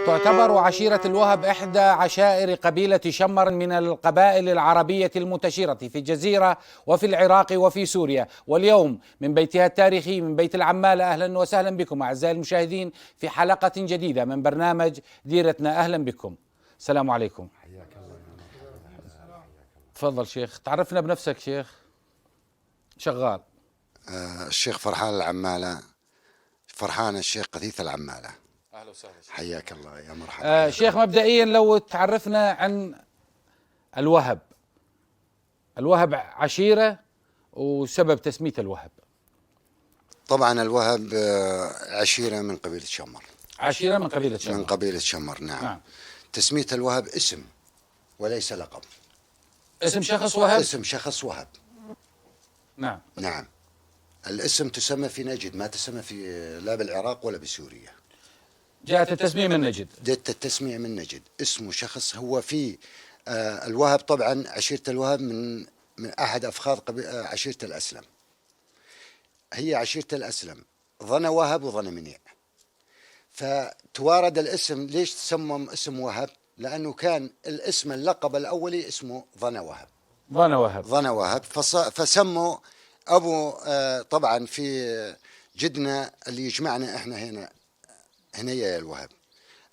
تعتبر عشيرة الوهب إحدى عشائر قبيلة شمر من القبائل العربية المنتشرة في الجزيرة وفي العراق وفي سوريا. واليوم من بيتها التاريخي من بيت العمالة، أهلا وسهلا بكم أعزائي المشاهدين في حلقة جديدة من برنامج ديرتنا. أهلا بكم، السلام عليكم. تفضل شيخ، تعرفنا بنفسك شيخ. شغال. الشيخ فرحان العمالة، فرحان الشيخ قثيث العمالة. أهلا وسهلا شيخ. حياك الله يا مرحبا. شيخ، مبدئيا لو تعرفنا عن الوهب. الوهب عشيرة وسبب تسمية الوهب. طبعا الوهب عشيرة من قبيلة شمر. عشيرة من قبيلة شمر. من قبيلة شمر، نعم. تسمية الوهب اسم وليس لقب. اسم شخص وهب. اسم شخص وهب. نعم. نعم. الاسم تسمى في نجد، ما تسمى في لا بالعراق ولا بسوريا. جاءت التسمية من نجد. جاءت التسمية من نجد. اسمه شخص هو في الوهب. طبعا عشيرة الوهب من أحد أفخاذ عشيرة الأسلم. هي عشيرة الأسلم ظن وهب وظن منيع. فتوارد الاسم. ليش تسمى اسم وهب؟ لأنه كان الاسم اللقب الأولي اسمه ظن وهب. ظن وهب. ظن وهب. فسموا أبو طبعا في جدنا اللي يجمعنا إحنا هنا يا الوهب،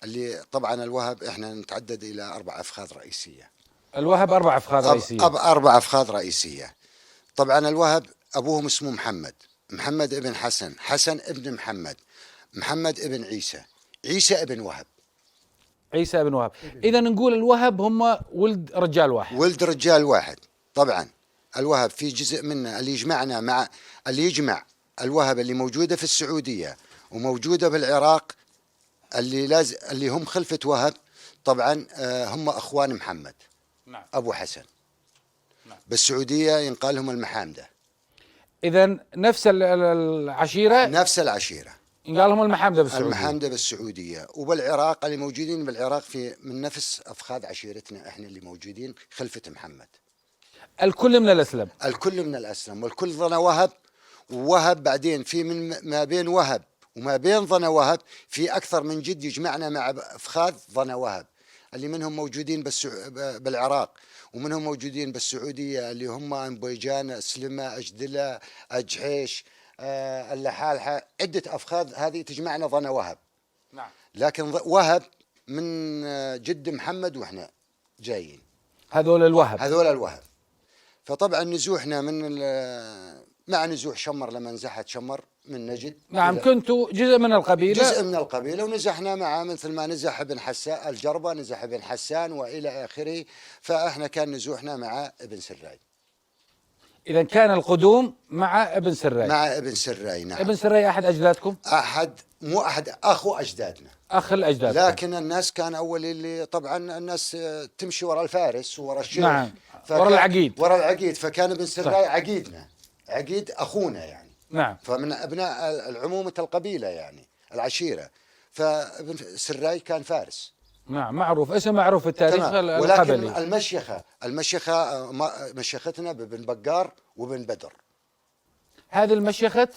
اللي طبعا الوهب إحنا نتعدد إلى 4 أفخاذ رئيسية. الوهب 4 أفخاذ رئيسية. 4 أفخاذ رئيسية. طبعا الوهب أبوهم اسمه محمد، محمد ابن حسن، حسن ابن محمد، محمد ابن عيسى، عيسى ابن وهب، عيسى ابن وهب. إذا نقول الوهب هم ولد رجال واحد. ولد رجال واحد. طبعا الوهب في جزء منه اللي يجمعنا مع اللي يجمع الوهب اللي موجودة في السعودية وموجودة بالعراق، اللي هم خلفة وهب. طبعا هم أخوان محمد. نعم. أبو حسن. نعم. بالسعودية ينقال لهم المحامدة. إذا نفس العشيرة. نفس العشيرة ينقال لهم المحامدة بالسعودية. المحامدة بالسعودية. وبالعراق اللي موجودين بالعراق في من نفس أفخاذ عشيرتنا إحنا اللي موجودين خلفة محمد. الكل من الأسلم. الكل من الأسلم. والكل ظن وهب. ووهب بعدين في من ما بين وهب وما بين ظن وهب في أكثر من جد يجمعنا مع أفخاذ ظن وهب، اللي منهم موجودين بالعراق ومنهم موجودين بالسعودية، اللي هم أنبويجان، سلمة، أجدلة، أجحيش، اللحالحة، عدة أفخاذ هذه تجمعنا ظن وهب. نعم. لكن وهب من جد محمد وإحنا جايين. هذول الوهب. فطبعا نزوحنا مع نزوح شمر لما نزحت شمر من نجد. نعم. كنتوا جزء من القبيلة. ونزحنا مع مثل ما نزح ابن حسان الجربة، نزح ابن حسان وإلى آخره. فإحنا كان نزوحنا مع ابن سراي. إذا كان القدوم مع ابن سراي. نعم. ابن سراي أحد أجدادكم؟ مو أحد، أخو أجدادنا. أخ الأجداد. لكن الناس كان أول اللي طبعا الناس تمشي وراء الفارس وراء الشيخ. نعم. وراء العقيد. فكان ابن سراي عقيدنا، عقيد أخونا يعني. نعم. فمن أبناء العمومة القبيلة يعني العشيرة. فابن سراي كان فارس. نعم، معروف، اسم معروف في التاريخ القبلي. ولكن المشيخة مشيختنا بابن بقار وابن بدر. هذه المشيخة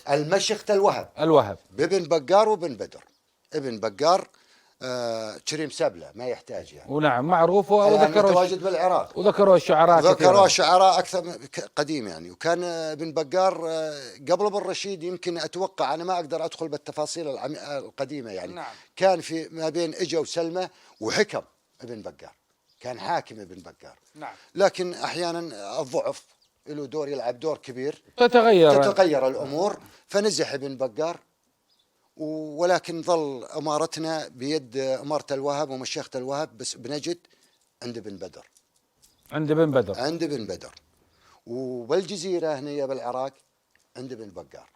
الوهب بابن بقار وابن بدر. ابن بقار كريم سبلة ما يحتاج يعني. ونعم معروف. متواجد بالعراق. وذكروا الشعراء أكثر قديم يعني. وكان ابن بقار قبل ابن رشيد، يمكن أتوقع، أنا ما أقدر أدخل بالتفاصيل القديمة يعني. نعم. كان في ما بين إجا وسلمى وحكم ابن بقار، كان حاكم ابن بقار. نعم. لكن أحيانا الضعف له دور، يلعب دور كبير، تتغير الأمور. فنزح ابن بقار، ولكن ظل أمارتنا بيد أمارة الوهب ومشيخة الوهب بس بنجد عند بن بدر. وبالجزيرة هنا بالعراق عند بن بقار.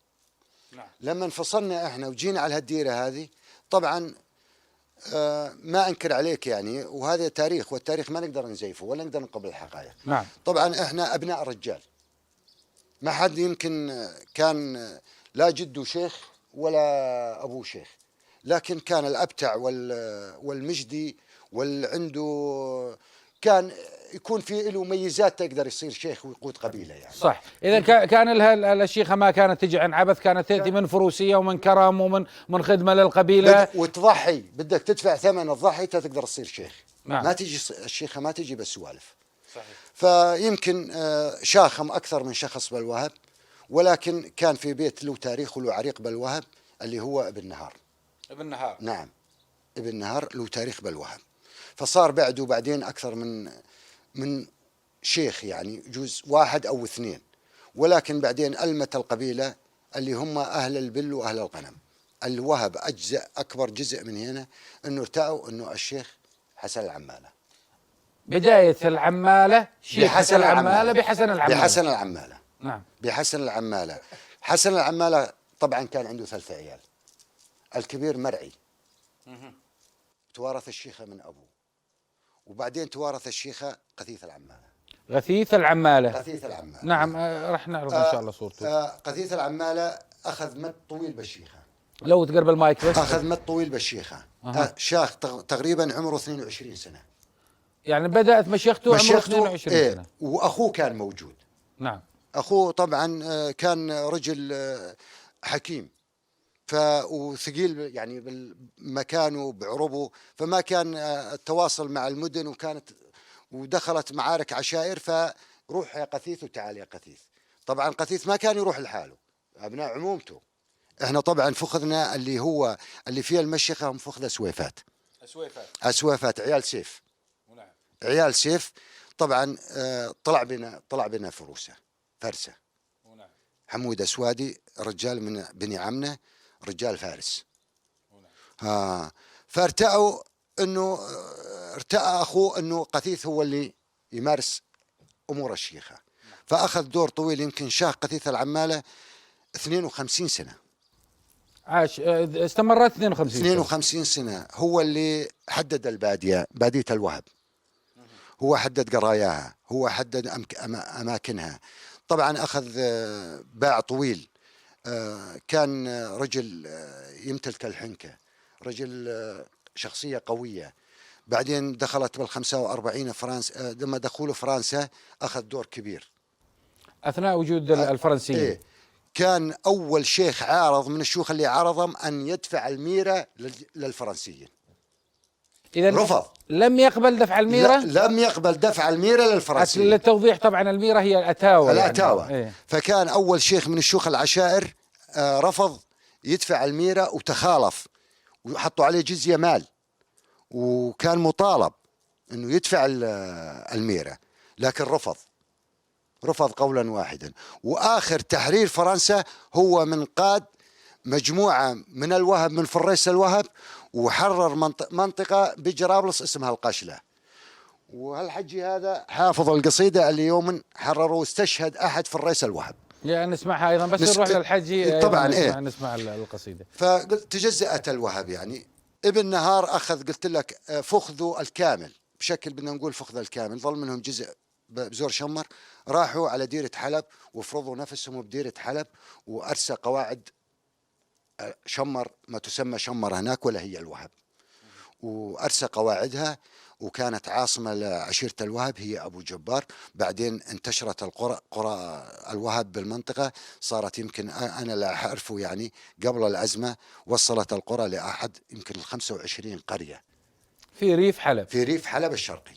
نعم. لما انفصلنا احنا وجينا على هالديرة هذه، طبعا ما أنكر عليك يعني، وهذا تاريخ، والتاريخ ما نقدر نزيفه ولا نقدر نقبل الحقائق. نعم. طبعا احنا أبناء رجال، ما حد يمكن كان لا جده شيخ ولا أبوه شيخ، لكن كان الأبتع والمجدي والعنده كان يكون في له ميزات تقدر يصير شيخ ويقود قبيله يعني. صح. اذا كان لها الشيخه ما كانت تجي عن عبث، كانت تاتي من فروسيه ومن كرم ومن خدمه للقبيله، وتضحي، بدك تدفع ثمن الضحي تقدر تصير شيخ. نعم. ما تجي الشيخه ما تجي بالسوالف. صحيح. فيمكن شاخم اكثر من شخص بالوهب، ولكن كان في بيت له تاريخ وله عريق بالوهب اللي هو ابن نهار. ابن نهار. نعم، ابن نهار له تاريخ بالوهب. فصار بعده بعدين اكثر من شيخ، يعني جزء واحد او اثنين، ولكن بعدين ألمت القبيله اللي هم اهل البل واهل الغنم. الوهب اجزاء اكبر جزء من هنا انه ارتأوا انه الشيخ حسن العماله. بدايه العماله شيخ حسن العماله بحسن العماله. بحسن العماله. نعم. بحسن العماله. حسن العماله طبعا كان عنده 3 عيال. الكبير مرعي، توارث الشيخه من ابوه، وبعدين توارث الشيخه قثيث العماله. غثيث العماله. قثيث العماله. نعم. راح نعرض ان شاء الله صورته. قثيث العماله اخذ مد طويل بالشيخه. لو تقرب المايك بس. اخذ مد طويل بالشيخه. شاخ تقريبا عمره 22 سنه. يعني بدأت مشيخته عمره 22 سنه. واخوه كان موجود. نعم. اخوه طبعا كان رجل حكيم، وثقيل يعني بمكانه بعربه، فما كان التواصل مع المدن، ودخلت معارك عشائر، فروح يا قثيث وتعال يا قثيث. طبعا قثيث ما كان يروح لحاله، ابناء عمومته. احنا طبعا فخذنا اللي فيها المشيخه هم فخذ اسويفات. اسويفات عيال سيف. نعم. عيال سيف. طبعا طلع بنا فرسه. نعم. حمود اسوادي رجال من بني عمنه، رجال فارس. فارتأوا انه ارتأى اخوه انه قثيث هو اللي يمارس امور الشيخه. فاخذ دور طويل، يمكن شاخ قثيث العماله 52 سنه. عاش. استمرت 52 سنه. هو اللي حدد باديه الوهب. هو حدد قراياها، هو حدد اماكنها. طبعا اخذ باع طويل. كان رجل يمتلك الحنكه، رجل شخصيه قويه. بعدين دخلت بال45 فرنسا. لما دخلوا فرنسا اخذ دور كبير اثناء وجود الفرنسيين. إيه؟ كان اول شيخ عارض من الشيوخ اللي عارضهم ان يدفع الميره للفرنسيين. إذا رفض. لم يقبل دفع الميره. لم يقبل دفع الميره للفرنسيين. للتوضيح طبعا الميره هي الاتاوه. الاتاوه. يعني. فكان اول شيخ من الشيوخ العشائر رفض يدفع الميره وتخالف، وحطوا عليه جزيه مال، وكان مطالب انه يدفع الميره، لكن رفض قولا واحدا. واخر تحرير فرنسا هو من قاد مجموعه من الوهب، من فريس الوهب، وحرر منطقه بجرابلس اسمها القشله. وهالحجي هذا حافظ القصيده اللي يوم حرره واستشهد احد فريس الوهب. يعني نسمعها ايضا، بس نروح للحجي طبعا. نسمع القصيده. فقلت تجزأت الوهب. يعني ابن نهار اخذ، قلت لك، فخذه الكامل، بشكل بدنا نقول فخذ الكامل. ظل منهم جزء بزور شمر، راحوا على ديره حلب وفرضوا نفسهم بديره حلب، وارسى قواعد شمر، ما تسمى شمر هناك ولا هي الوهب، وارسى قواعدها، وكانت عاصمه لعشيره الوهب هي ابو جبار. بعدين انتشرت قرى الوهب بالمنطقه، صارت يمكن انا لا اعرفه يعني قبل الازمه وصلت القرى لاحد يمكن 25 قريه في ريف حلب الشرقي.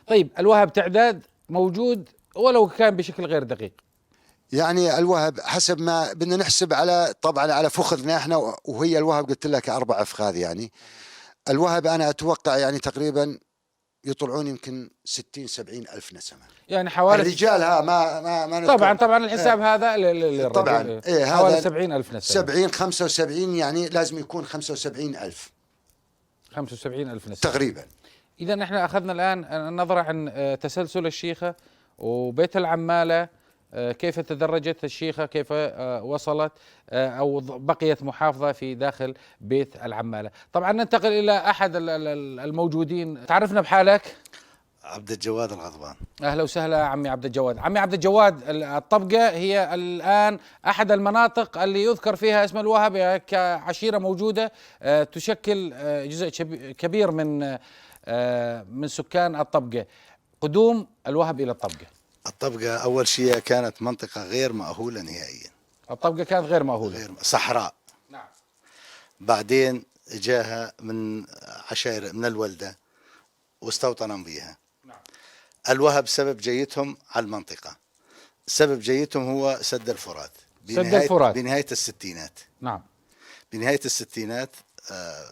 طيب الوهب تعداد موجود ولو كان بشكل غير دقيق. يعني الوهب حسب ما بدنا نحسب على طبعا على فخذنا احنا، وهي الوهب قلت لك 4 أفخاذ. يعني الوهب أنا أتوقع يعني تقريبا يطلعون يمكن 60-70 ألف نسمة. يعني حوالي الرجال ما طبعا الحساب هذا للرجل. طبعا حوالي 70 ألف نسمة. 75 يعني لازم يكون 75 ألف. 75 ألف نسمة تقريبا. إذا احنا أخذنا الآن نظرة عن تسلسل الشيخة وبيت العمالة، كيف تدرجت الشيخة، كيف وصلت أو بقيت محافظة في داخل بيت العمالة. طبعا ننتقل إلى أحد الموجودين. تعرفنا بحالك. عبد الجواد الغضبان. أهلا وسهلا عمي عبد الجواد. عمي عبد الجواد، الطبقة هي الآن أحد المناطق اللي يذكر فيها اسم الوهب كعشيرة موجودة، تشكل جزء كبير من سكان الطبقة. قدوم الوهب إلى الطبقة. الطبقة أول شيء كانت منطقة غير مأهولة نهائيا، الطبقة كانت غير مأهولة، غير صحراء. نعم. بعدين جاها من عشائر من الولدة واستوطنوا بها. نعم. الوهب سبب جيتهم على المنطقة، سبب جيتهم هو سد الفرات سد الفرات بنهاية الستينات. نعم. بنهاية الستينات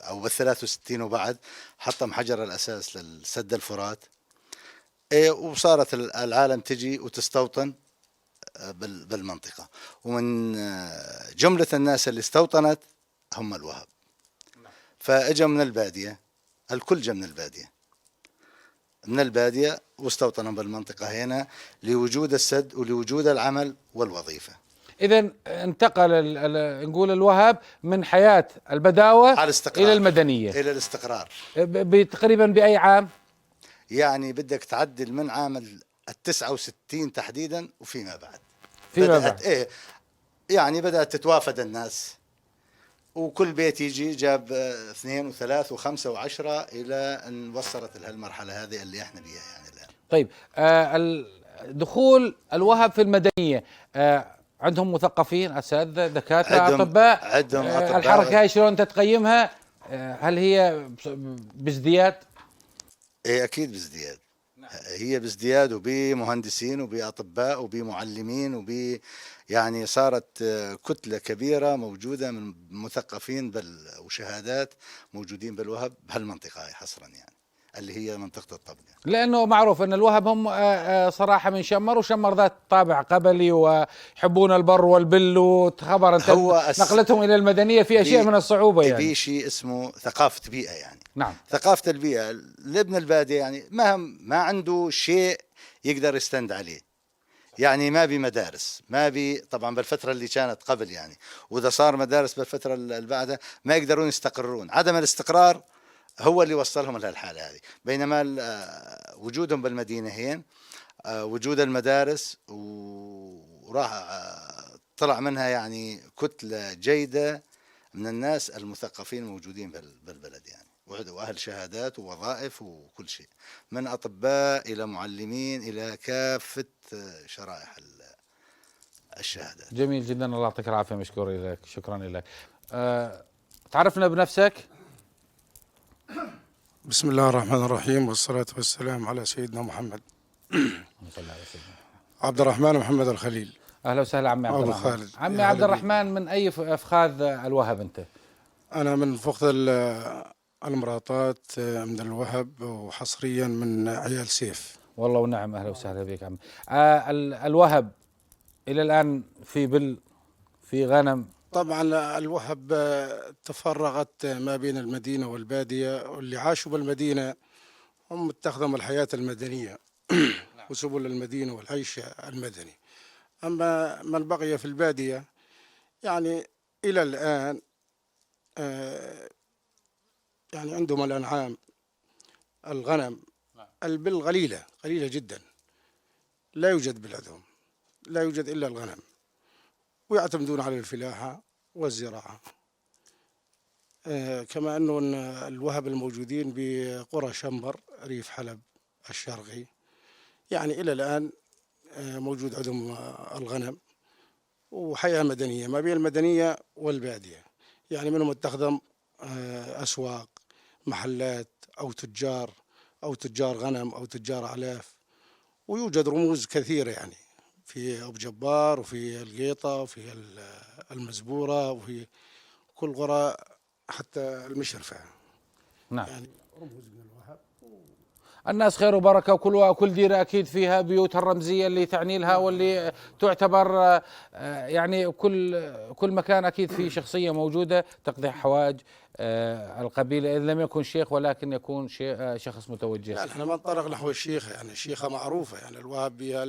أو بال63 وبعد حطم حجر الأساس للسد الفرات. وصارت العالم تجي وتستوطن بالمنطقة، ومن جملة الناس اللي استوطنت هم الوهب. فاجا من البادية، الكل جا من البادية واستوطنوا بالمنطقة هنا لوجود السد ولوجود العمل والوظيفة. إذا انتقل نقول الوهب من حياة البداوة على الاستقرار إلى المدنية، إلى الاستقرار. تقريبا بأي عام؟ يعني بدك تعدل من عام 69 تحديدا وفيما بعد. فيما بعد يعني بدأت تتوافد الناس، وكل بيت يجي جاب 2 و3 و5 و10 إلى أن وصلت لهالمرحلة هذه اللي احنا بيها يعني الآن. طيب، دخول الوهب في المدنية، عندهم مثقفين، أساتذة، دكاترة، أطباء، عندهم أطباء. الحركة هاي شلون تتقيمها؟ هل هي بازدياد؟ ايه اكيد بازدياد. نعم. هي بازدياد، وبمهندسين وبأطباء وبمعلمين يعني صارت كتلة كبيرة موجودة من مثقفين وشهادات موجودين بالوهب بهالمنطقة هاي حصرا، يعني اللي هي منطقة الطبقة. لأنه معروف أن الوهب هم صراحة من شمر، وشمر ذات طابع قبلي ويحبون البر والبل، وخبر أنت نقلتهم إلى المدنية في أشياء من الصعوبة، يعني في شيء اسمه ثقافة بيئة. يعني نعم. ثقافة البيئة، لابن البادية يعني ما عنده شيء يقدر يستند عليه، يعني ما بي مدارس، ما بي طبعا بالفترة اللي كانت قبل يعني، وإذا صار مدارس بالفترة اللي بعدها ما يقدرون يستقرون. عدم الاستقرار هو اللي وصلهم لهالحالة هذه. بينما وجودهم بالمدينة هين، وجود المدارس وراح طلع منها يعني كتلة جيدة من الناس المثقفين موجودين بالبلد، يعني وأهل شهادات ووظائف وكل شيء، من أطباء إلى معلمين إلى كافة شرائح الشهادات. جميل جدا، الله يعطيك العافية، مشكور لك، شكرا لك. تعرفنا بنفسك. بسم الله الرحمن الرحيم، والصلاة والسلام على سيدنا محمد. عبد الرحمن محمد الخليل. أهلا وسهلا عمي عبد الرحمن. خالد. عمي عبد الرحمن، من أي أفخاذ الوهب أنت؟ أنا من فخذ المراطات من الوهب، وحصريا من عيال سيف. والله ونعم، أهلا وسهلا بك عمي. الوهب إلى الآن في غنم. طبعا الوهب تفرغت ما بين المدينة والبادية، واللي عاشوا بالمدينة هم اتخذوا الحياة المدنية وسبل المدينة والعيش المدني. أما من بقي في البادية يعني إلى الآن يعني عندهم الأنعام، الغنم، البل قليلة جدا، لا يوجد بل عندهم، لا يوجد إلا الغنم، ويعتمدون على الفلاحة والزراعة. كما أنه الوهب الموجودين بقرى شمبر ريف حلب الشرقي يعني إلى الآن موجود عندهم الغنم وحياة مدنية ما بين المدنية والبادية. يعني منهم اتخذوا أسواق، محلات، أو تجار غنم أو تجار أعلاف. ويوجد رموز كثيرة يعني في أبو جبار وفي القيطة وفي المزبورة وفي كل قرى حتى المشرفة. نعم. يعني رموز من الوهب. الناس خير وبركة، وكل ديرة أكيد فيها بيوتها الرمزية اللي تعني لها، واللي تعتبر يعني كل مكان أكيد فيه شخصية موجودة تقضي حوائج القبيلة، إذا لم يكن شيخ ولكن يكون شخص متوجه. لا، احنا ما نطرق نحو الشيخ، يعني الشيخة معروفة، يعني الوهب فيها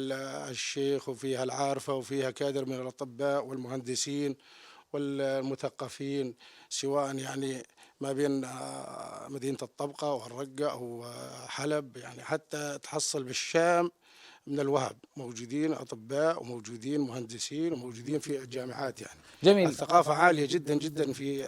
الشيخ وفيها العارفة وفيها كادر من الأطباء والمهندسين والمثقفين، سواء يعني ما بين مدينة الطبقة والرقة أو حلب، يعني حتى تحصل بالشام من الوهب موجودين أطباء وموجودين مهندسين وموجودين في الجامعات. يعني جميل. الثقافة عالية جدا جدا في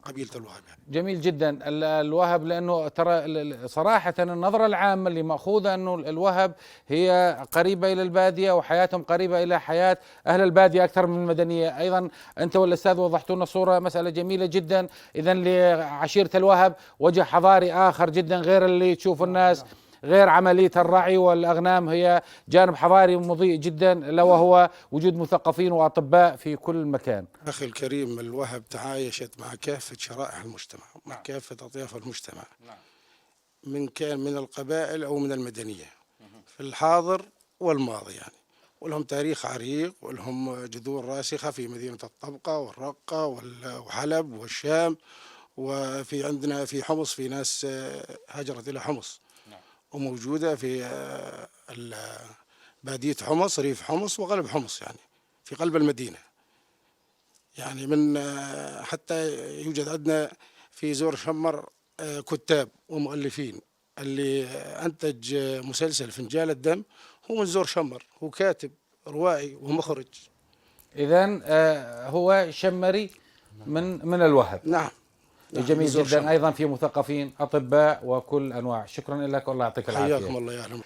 قبيلة الوهب يعني. جميل جدا. الوهب، لانه ترى صراحه النظره العامه اللي ماخوذه انه الوهب هي قريبه الى الباديه وحياتهم قريبه الى حياه اهل الباديه اكثر من المدنيه. ايضا انت والاستاذ وضحتوا لنا صوره مساله جميله جدا. اذا لعشيره الوهب وجه حضاري اخر جدا غير اللي تشوفوا الناس، غير عملية الرعي والأغنام، هي جانب حضاري مضيء جدا له، وهو وجود مثقفين وأطباء في كل مكان. أخي الكريم، الوهب تعايشت مع كافة شرائح المجتمع، مع كافة أطياف المجتمع، من كان من القبائل أو من المدنية، في الحاضر والماضي يعني. ولهم تاريخ عريق، ولهم جذور راسخة في مدينة الطبقة والرقة وحلب والشام. وفي عندنا في حمص في ناس هاجرت إلى حمص وموجودة في بادية حمص، ريف حمص وقلب حمص، يعني في قلب المدينة. يعني من حتى يوجد عندنا في زور شمر كتاب ومؤلفين. اللي أنتج مسلسل فنجان الدم هو من زور شمر، هو كاتب روائي ومخرج. إذن هو شمري من الوهب. نعم. جميل جدا. ايضا في مثقفين اطباء وكل انواع. شكرا لك والله يعطيك العافيه. حياكم الله يعلم.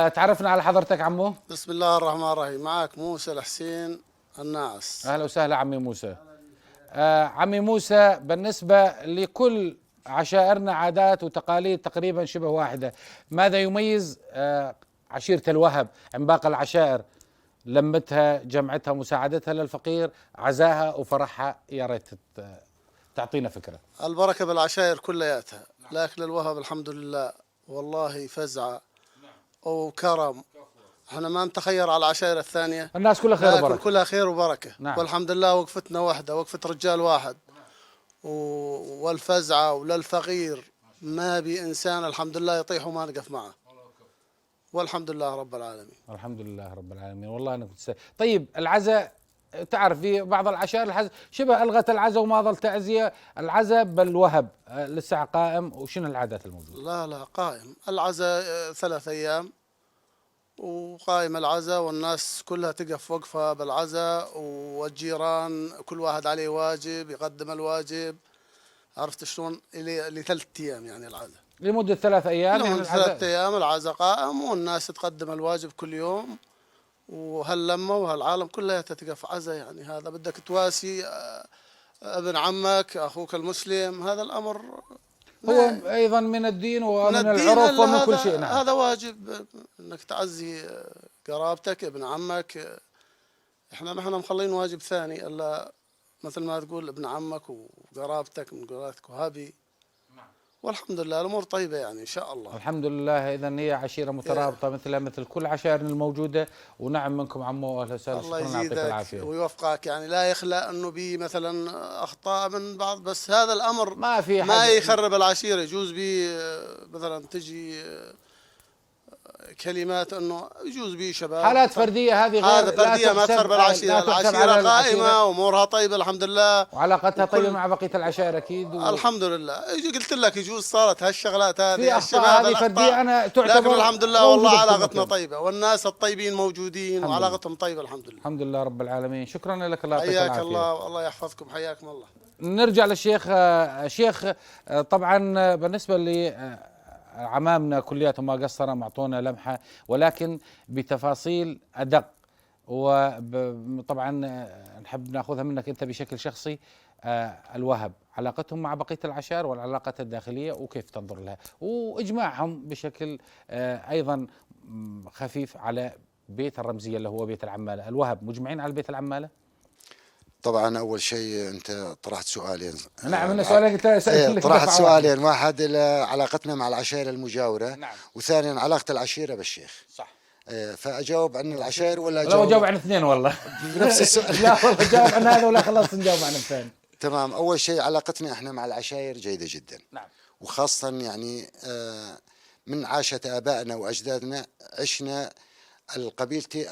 تعرفنا على حضرتك عمو. بسم الله الرحمن الرحيم. معك موسى الحسين الناعس. اهلا وسهلا عمي موسى. عمي موسى، بالنسبه لكل عشائرنا عادات وتقاليد تقريبا شبه واحده، ماذا يميز عشيره الوهب عن باقي العشائر؟ لمتها، جمعتها، مساعدتها للفقير، عزاها وفرحها. يا ريت تعطينا فكرة. البركة بالعشائر كلياتها، لكن الوهب الحمد لله والله فزعة وكرم. احنا ما نتخير على العشائر الثانية، الناس كلها خير وبركة، كلها خير وبركة. نعم. والحمد لله وقفتنا واحدة، وقفة رجال واحد. والفزعة وللفقير ما بي إنسان الحمد لله يطيح وما نقف معه، والحمد لله رب العالمين. الحمد لله رب العالمين. والله أنا كنت طيب العزاء، تعرف في بعض العشائر شبه ألغت العزاء وما ظل تعزية. العزاء بالوهب لسه قائم، وشنو العادات الموجودة؟ لا قائم العزاء 3 أيام وقائم العزاء، والناس كلها تقف وقفة بالعزاء، والجيران كل واحد عليه واجب يقدم الواجب. عرفت شلون؟ ل3 أيام يعني العزاء لمدة 3 أيام. لمدة 3 أيام العزاء قائم، والناس تقدم الواجب كل يوم، وهاللمة وهالعالم كلها تتقف عزاء. يعني هذا بدك تواسي ابن عمك أخوك المسلم، هذا الأمر هو أيضا من الدين ومن العرف ومن كل شيء. نعم. هذا واجب انك تعزي قرابتك ابن عمك. احنا ما احنا مخلين واجب ثاني الا مثل ما تقول ابن عمك وقرابتك من قرابتك وهابي. والحمد لله الامور طيبه يعني ان شاء الله. الحمد لله. اذا هي عشيره مترابطه مثل كل عشائرنا الموجوده. ونعم منكم عمو، اهلا وسهلا. الله شكرا، يعطيك العافيه ويوفقك. يعني لا يخلى انه بي مثلا اخطاء من بعض، بس هذا الامر ما في ما يخرب العشيره. يجوز بي مثلا تجي كلمات انه يجوز به شباب، حالات فرديه. هذه هذا فرديه ما تخرب العشيره. العشيره قائمه وامورها طيبه الحمد لله، وعلاقتها طيبه مع بقيه العشائر اكيد. الحمد لله. قلت لك يجوز صارت هالشغلات هذه في اخطاء هذه فرديه انا تعتبر، لكن الحمد لله والله علاقتنا طيبه، والناس الطيبين موجودين وعلاقتهم طيبه الحمد لله. الحمد لله رب العالمين. شكرا لك، الله يعطيك العافيه. حياك الله والله يحفظكم. حياكم الله. نرجع للشيخ. شيخ، طبعا بالنسبه لي عمامنا كلياتهم ما قصروا، معطونا لمحة ولكن بتفاصيل أدق. وطبعا نحب ناخذها منك أنت بشكل شخصي. الوهب علاقتهم مع بقية العشائر والعلاقات الداخلية وكيف تنظر لها، وإجماعهم بشكل أيضا خفيف على بيت الرمزية اللي هو بيت العمالة. الوهب مجمعين على بيت العمالة؟ طبعا اول شيء انت طرحت سؤالين. نعم، انا سؤالين طرحت سؤالين. واحد علاقتنا مع العشائر المجاوره. نعم. وثانيا علاقه العشيره بالشيخ. صح. فاجاوب عن العشائر ولا لا اجاوب عن اثنين والله. بنفس السؤال. لا والله جاوب عن هذا ولا خلاص نجاوب عن الثاني. تمام. اول شيء علاقتنا احنا مع العشائر جيده جدا. نعم. وخاصه يعني من عاشت ابائنا واجدادنا، عشنا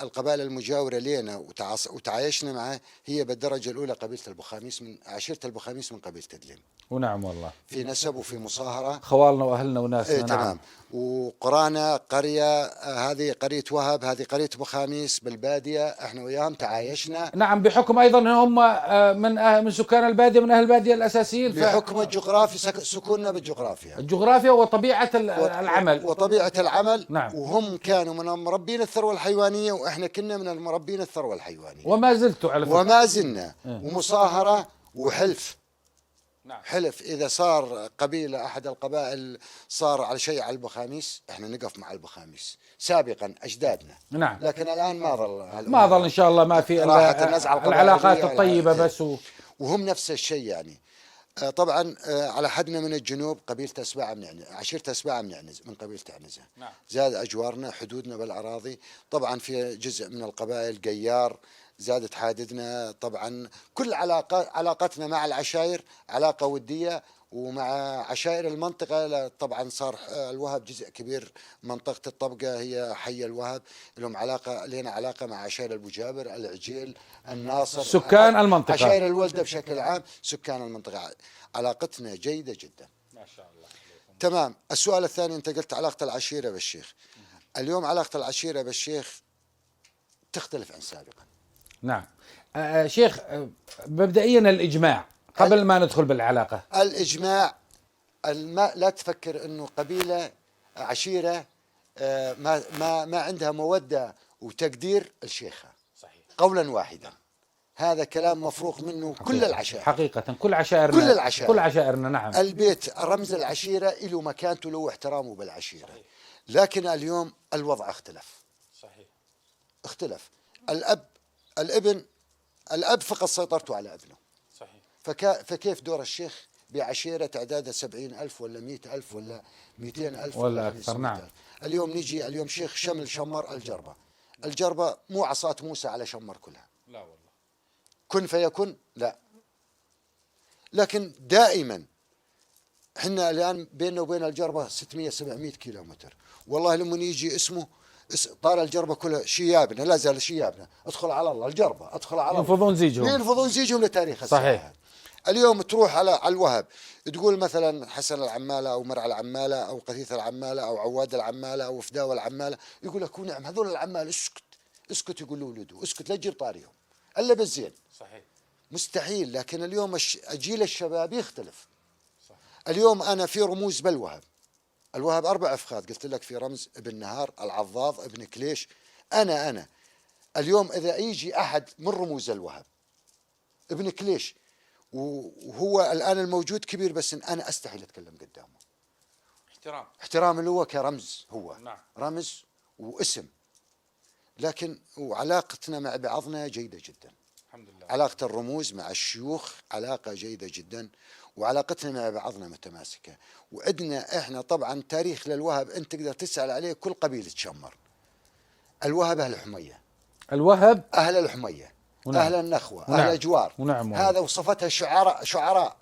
القبائل المجاورة لنا وتعايشنا معها. هي بالدرجة الأولى قبيلة البخاميس، من عشيرة البخاميس من قبيلة تدلين. ونعم والله، في نسب وفي مصاهرة، خوالنا وأهلنا وناسنا. تمام. نعم. وقرانا قرية، هذه قرية وهب، هذه قرية أبو خاميس بالبادية، احنا وياهم تعايشنا. نعم، بحكم ايضا ان هم من سكان الباديه، من اهل الباديه الاساسيين، بحكم الجغرافي، سكوننا بالجغرافيا، الجغرافيا وطبيعه العمل. وطبيعة العمل. نعم. وهم كانوا من مربين الثروة الحيوانية، وإحنا كنا من المربين الثروة الحيوانية، وما زلت على فكره. وما زلنا. ومصاهرة وحلف. نعم. حلف إذا صار قبيلة أحد القبائل صار على شيء على البخاميس، إحنا نقف مع البخاميس سابقا أجدادنا. نعم. لكن الآن ما ظل ان شاء الله ما في راحت النزعة العلاقات القبائلية الطيبه بس وهم نفس الشيء يعني. طبعا على حدنا من الجنوب قبيلة أسباع من عنزة، عشيرة أسباع من قبيلة عنزة. نعم. زاد أجوارنا، حدودنا بالأراضي. طبعا في جزء من القبائل قيار زادت حادثنا. طبعا كل علاقتنا مع العشائر علاقة ودية، ومع عشائر المنطقة طبعا صار الوهب جزء كبير. منطقة الطبقة هي حي الوهب، لهم علاقة، لنا علاقة مع عشائر أبو جابر، العجيل، الناصر، سكان المنطقة، عشائر الولدة بشكل عام، سكان المنطقة. علاقتنا جيدة جدا ما شاء الله. تمام. السؤال الثاني، أنت قلت علاقة العشيرة بالشيخ. اليوم علاقة العشيرة بالشيخ تختلف عن سابقا. نعم. شيخ، مبدئيا الإجماع قبل ما ندخل بالعلاقة. الإجماع، لا تفكر أنه قبيلة عشيرة ما عندها مودة وتقدير الشيخة. صحيح. قولا واحدا، هذا كلام مفروغ منه. كل العشائر حقيقة كل عشائرنا، كل العشائر، كل عشائرنا. نعم. البيت رمز العشيرة، له مكانته، له احترامه بالعشيرة. صحيح. لكن اليوم الوضع اختلف. صحيح. اختلف. الأب فقط سيطرته على ابنه. صحيح. فكيف دور الشيخ بعشيرة تعدادها 70,000 ولا 100,000 ولا 200,000 ولا أكثر؟ نعم. اليوم نيجي، اليوم شيخ شمل شمر الجربة. الجربة مو عصاة موسى على شمر كلها. لا والله. كن فيكن، لا. لكن دائما احنا الآن بيننا وبين الجربة 600-700 كيلومتر. والله لما يجي اسمه طال الجربة كلها شيابنا، لا زال شيابنا، ادخل على الله الجربة، ادخل على الله، ينفضون زيجهم لتاريخ الساعة. صحيح. اليوم تروح على الوهب، تقول مثلا حسن العمالة أو مرعى العمالة أو قثيث العمالة أو عواد العمالة أو فداوى العمالة، يقول لك نعم هذول العمال، اسكت يقول له ولده اسكت لا تجيب طاريهم الا بالزين. صحيح. مستحيل. لكن اليوم جيل الشباب يختلف. صحيح. اليوم أنا في رموز بالوهب. الوهب 4 أفخاذ، قلت لك في رمز ابن نهار، العضاض، ابن كليش. أنا اليوم إذا يجي أحد من رموز الوهب، ابن كليش، وهو الآن الموجود كبير، بس إن أنا أستحيل أتكلم قدامه. احترام اللي هو كرمز، هو نعم. رمز واسم. لكن وعلاقتنا مع بعضنا جيدة جدا. الحمد لله. علاقة الرموز مع الشيوخ علاقة جيدة جدا، وعلاقتنا مع بعضنا متماسكة. وعندنا احنا طبعا تاريخ للوهب، انت تقدر تسأل عليه كل قبيلة شمر. الوهب أهل حمية، الوهب أهل الحمية، ونعم. أهل النخوة، ونعم. أهل أجوار. ونعم. هذا وصفتها شعراء.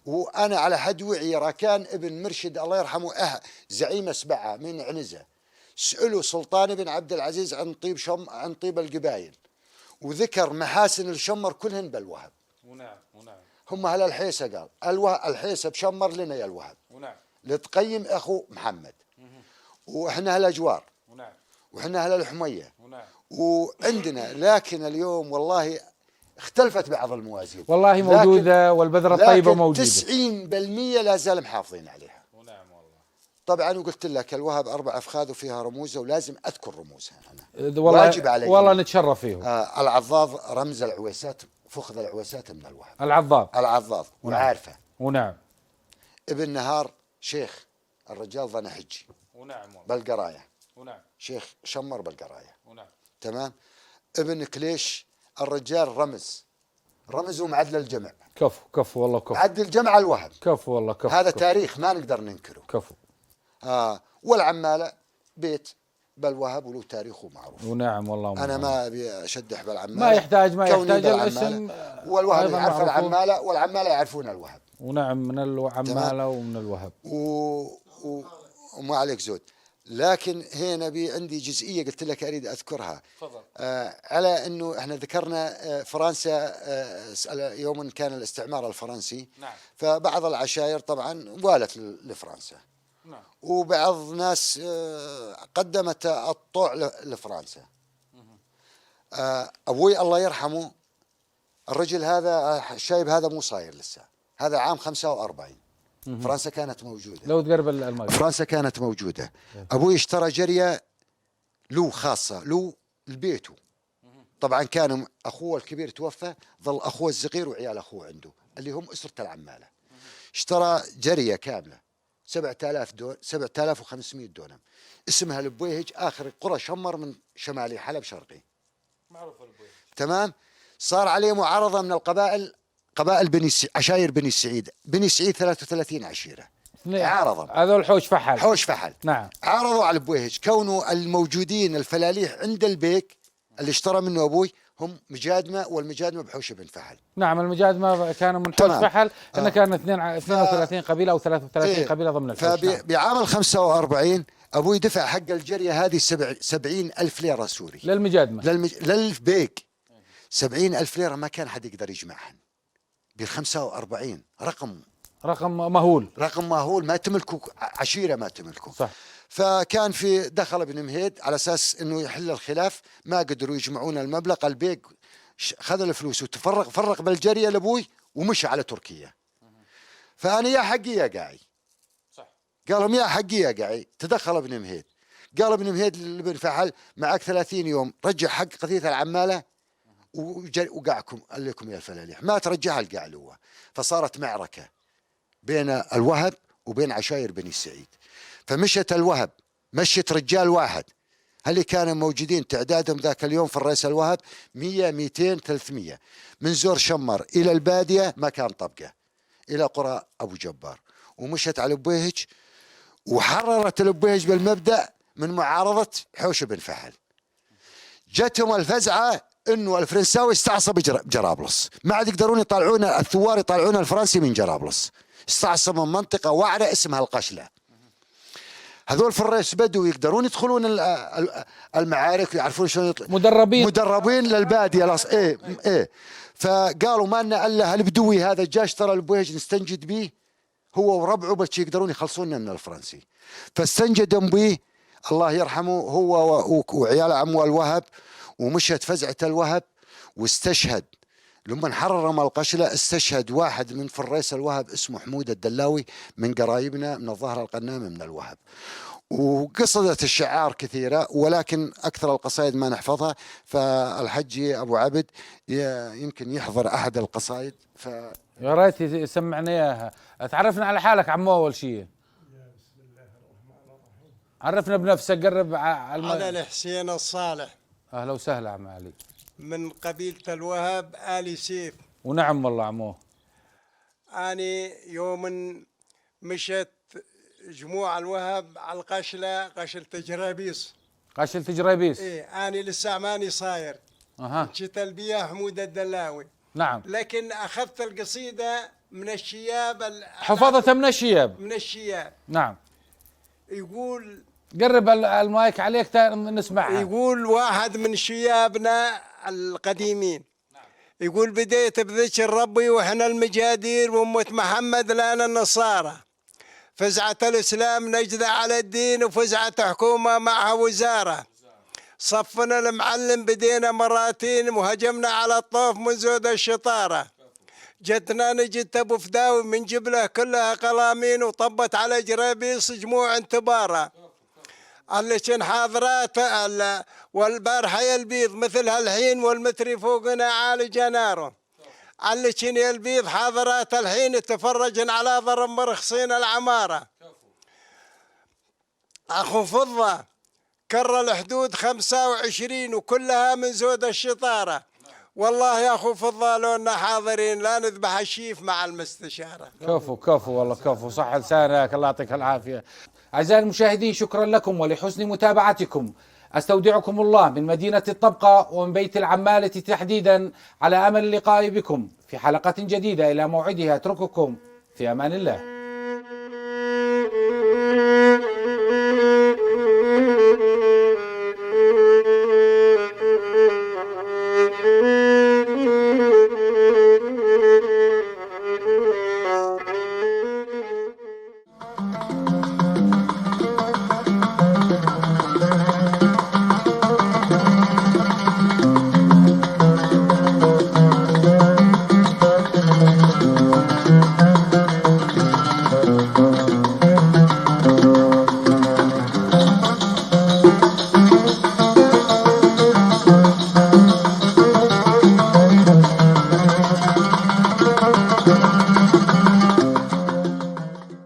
وأنا على حد وعي راكان ابن مرشد الله يرحمه، زعيم أسبعة من عنزة، سألوا سلطان بن عبد العزيز عن طيب القبائل، وذكر محاسن الشمر كلهن بالوهب. ونعم. هم أهل الحيسة، قال الحيسة بشمر لنا يا الوهب. ونعم. لتقيم أخو محمد. وإحنا أهل أجوار. ونعم. وإحنا أهل الحمية. ونعم. وعندنا، لكن اليوم والله اختلفت بعض الموازين، والله موجودة، والبذرة الطيبة موجودة، 90% لا زال محافظين عليها. ونعم والله. طبعا وقلت لك الوهب 4 أفخاذ وفيها رموزها، ولازم أذكر رموزها أنا. والله واجب علي. والله نتشرف فيهم. العضاض رمز العويسات، فخذ العويسات من الوهب. العضاض. وعارفة. ونعم. ابن نهار شيخ الرجال ظن حجي. ونعم والله. بالقراية. ونعم. شيخ شمر بالقراية. ونعم. تمام. ابن كليش الرجال رمز ومعدل الجمع. كفو والله كفو. عد الجمع الوهب. كفو والله كفو. هذا تاريخ ما نقدر ننكره. كفو. والعمالة بيت بالوهب وله تاريخه معروف. ونعم والله. أنا ما أبي أشدح بالعمالة، ما يحتاج الاسم. والوهب يعرف العمالة، والعمالة يعرفون الوهب. ونعم، من العمالة ومن الوهب. وما عليك زود. لكن هنا عندي جزئية قلت لك أريد أذكرها. تفضل. على أنه احنا ذكرنا فرنسا، يوم كان الاستعمار الفرنسي. نعم. فبعض العشائر طبعا والت لفرنسا، وبعض ناس قدمت الطوع لفرنسا. أبوي الله يرحمه الرجل هذا الشايب هذا مو صاير لسه، هذا عام 45 فرنسا كانت موجودة. لو تقرب المايك. فرنسا كانت موجودة. أبوي اشترى جرية له خاصة له لبيته. طبعا كان أخوه الكبير توفى، ظل أخوه الصغير وعيال أخوه عنده اللي هم أسرة العمالة. اشترى جرية كاملة 7500 دونم اسمها البويهج، آخر قرى شمر من شمالي حلب شرقي. معروف البويهج. تمام. صار عليه معارضة من القبائل، قبائل عشاير بني السعيد. بني السعيد 33 عشيرة عارضوا. هذول حوش فحل. حوش فحل. نعم. عارضوا على البويهج كونه الموجودين الفلاليح عند البيك اللي اشترى منه أبوي هم مجادمة، والمجادمة بحوش بن فحل. نعم المجادمة كانوا من حوش فحل، إنه كان 32 قبيلة أو 33 قبيلة ضمن الحوش. فبعام 45 أبوي دفع حق الجرية هذه 70,000 ليرة سوري للمجادمة للبيك. 70,000 ليرة ما كان حد يقدر يجمعهن بال 45 رقم مهول ما تملكه عشيرة، ما تملكه. صح. فكان في دخل ابن مهيد على أساس أنه يحل الخلاف، ما قدروا يجمعون المبلغ. البيك خذ الفلوس وفرق بالجرية لأبوي ومشى على تركيا. فأنا يا حقي يا قاعي. صح. قال لهم يا حقي يا قاعي. تدخل ابن مهيد، قال ابن مهيد لابن فحل معك 30 يوم رجع حق قضية العمالة وقعكم قال لكم يا الفلاليح، ما ترجعها القعلوة. فصارت معركة بين الوهب وبين عشاير بني السعيد. فمشت الوهب مشت رجال واحد، اللي كانوا موجودين تعدادهم ذاك اليوم في الرئيس الوهب 100 200 300 من زور شمر إلى البادية ما كان طبقة إلى قرى أبو جبار. ومشت على البويهج وحررت البويهج بالمبدأ من معارضة حوش بن فحل. جتهم الفزعة انه الفرنساوي استعصب جرابلس، ما عاد يقدرون يطلعون الثوار يطلعون الفرنسي من جرابلس. استعصب من منطقة وعرة اسمها القشلة. هذول فريس بدو يقدرون يدخلون المعارك ويعرفون شلون مدربين للبادية. ايه فقالوا ما لنا الا البدوي هذا جا اشترى البويهج نستنجد به هو وربعه بس يقدرون يخلصوننا من الفرنسي. فاستنجدوا به الله يرحمه هو وعيال عمه الوهب. ومشت فزعة الوهب واستشهد لما حرروا القشلة. استشهد واحد من فريس الوهب اسمه حمود الدلاوي من قرايبنا من الظهر القنامة من الوهب. وقصدت الشعار كثيرة ولكن أكثر القصائد ما نحفظها. فالحجي أبو عبد يمكن يحضر أحد القصائد. يا ريت يسمعنا إياها. تعرفنا على حالك عمو أول شيء. عرفنا بنفسك. قرب على الحسين الصالح. أهلا وسهلا عم علي. من قبيلة الوهب آل سيف. ونعم والله عمو. أني يوم مشت جموع الوهب على القشلة قشلة جرابيس. قشلة جرابيس. إيه أني لسه ماني صاير. مشيت البيا حمود الدلاوي. نعم. لكن أخذت القصيدة من الشياب. حفظتها من الشياب. من الشياب. نعم. يقول قرب المايك عليك نسمعها. يقول واحد من شيابنا القديمين يقول بديت بذكر ربي واحنا المجادير وامة محمد لنا النصارى. فزعة الاسلام نجدة على الدين وفزعة حكومة معها وزارة. صفنا المعلم بدينا مراتين وهجمنا على الطوف من زود الشطارة. جتنا نجد ابو فداوي من جبله كلها قلامين وطبت على جرابيس جموع انتباره. اللي حاضرات والبارحة يلبيض مثل هالحين والمتري فوقنا عالي جناره. اللي يلبيض حاضرات الحين تفرجن على ضرب مرخصين العمارة. أخو فضة كر الحدود 25 وكلها من زود الشطارة. والله يا أخو فضة لونا حاضرين لا نذبح الشيف مع المستشارة. كفو والله كفو. صح لسانك الله يعطيك العافية. أعزائي المشاهدين شكرا لكم ولحسن متابعتكم. أستودعكم الله من مدينة الطبقة ومن بيت العمالة تحديدا على أمل اللقاء بكم في حلقة جديدة. إلى موعدها أترككم في أمان الله.